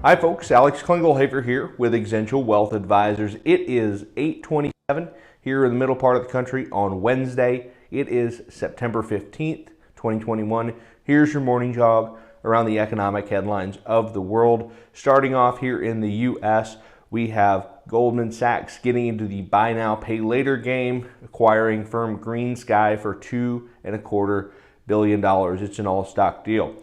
Hi folks, Alex Klingelhoeffer here with Exencial Wealth Advisors. It is 8:27 here in the middle part of the country on Wednesday. It is September 15th, 2021. Here's your morning jog around the economic headlines of the world. Starting off here in the U.S., we have Goldman Sachs getting into the buy now, pay later game, acquiring firm GreenSky for $2.25 billion. It's an all-stock deal.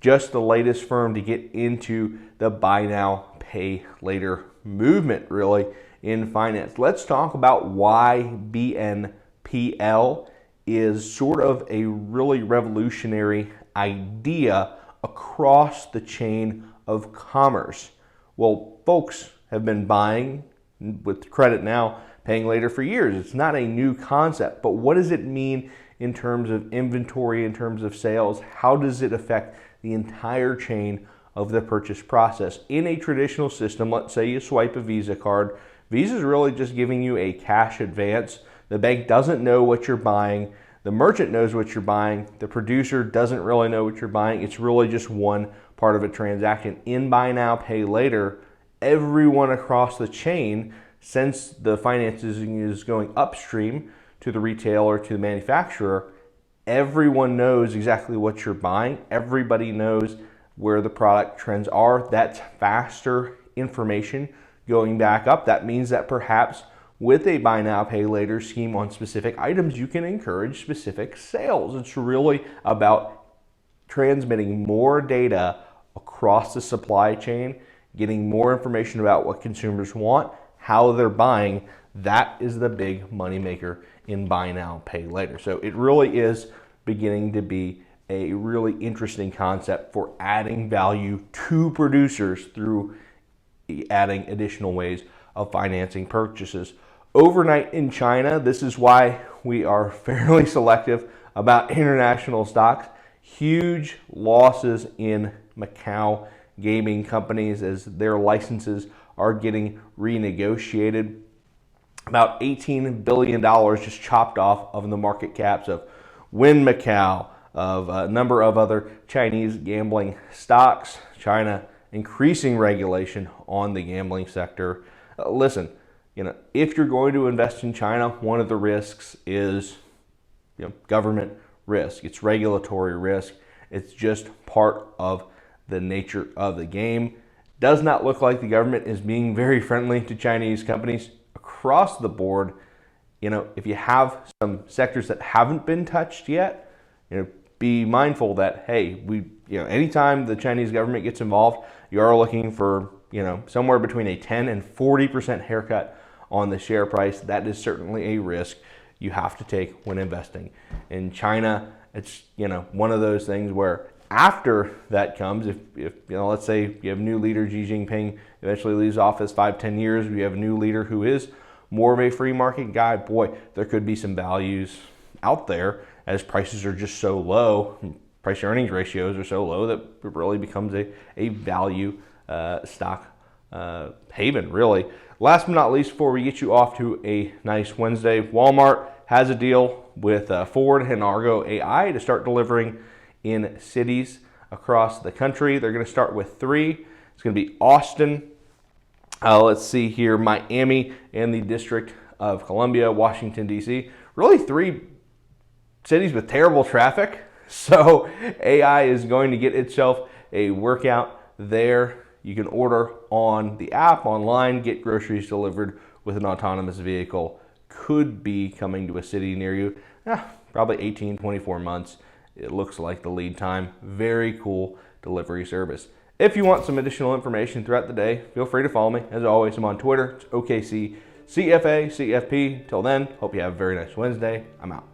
Just the latest firm to get into the buy now, pay later movement, really, in finance. Let's talk about why BNPL is sort of a really revolutionary idea across the chain of commerce. Well, folks have been buying with credit now, paying later for years. It's not a new concept, but what does it mean in terms of inventory, in terms of sales? How does it affect the entire chain of the purchase process? In a traditional system, let's say you swipe a Visa card, Visa is really just giving you a cash advance. The bank doesn't know what you're buying. The merchant knows what you're buying. The producer doesn't really know what you're buying. It's really just one part of a transaction. In buy now, pay later, everyone across the chain, since the financing is going upstream to the retailer, to the manufacturer, everyone knows exactly what you're buying. Everybody knows where the product trends are. That's faster information going back up. That means that perhaps with a buy now, pay later scheme on specific items, you can encourage specific sales. It's really about transmitting more data across the supply chain, getting more information about what consumers want, how they're buying. That is the big moneymaker in buy now, pay later. So it really is beginning to be a really interesting concept for adding value to producers through adding additional ways of financing purchases. Overnight in China, this is why we are fairly selective about international stocks. Huge losses in Macau gaming companies as their licenses are getting renegotiated. About $18 billion just chopped off of the market caps of Wynn Macau, of a number of other Chinese gambling stocks. China increasing regulation on the gambling sector. Listen, if you're going to invest in China, one of the risks is government risk. It's regulatory risk. It's just part of the nature of the game. Does not look like the government is being very friendly to Chinese companies across the board. If you have some sectors that haven't been touched yet, be mindful that, hey, anytime the Chinese government gets involved, you are looking for, somewhere between a 10 and 40% haircut on the share price. That is certainly a risk you have to take when investing in China. It's, one of those things where after that comes, if let's say you have new leader Xi Jinping eventually leaves office 5-10 years, we have a new leader who is more of a free market guy, boy, there could be some values out there as prices are just so low, price earnings ratios are so low that it really becomes a value stock haven, really. Last but not least, before we get you off to a nice Wednesday, Walmart has a deal with Ford and Argo AI to start delivering in cities across the country. They're going to start with 3. It's going to be Austin, let's see here, Miami, and the District of Columbia, Washington, D.C. Really 3 cities with terrible traffic. So AI is going to get itself a workout there. You can order on the app, online, get groceries delivered with an autonomous vehicle. Could be coming to a city near you. Probably 18-24 months. It looks like the lead time. Very cool delivery service. If you want some additional information throughout the day, feel free to follow me. As always, I'm on Twitter. It's OKC CFA, CFP. Till then, hope you have a very nice Wednesday. I'm out.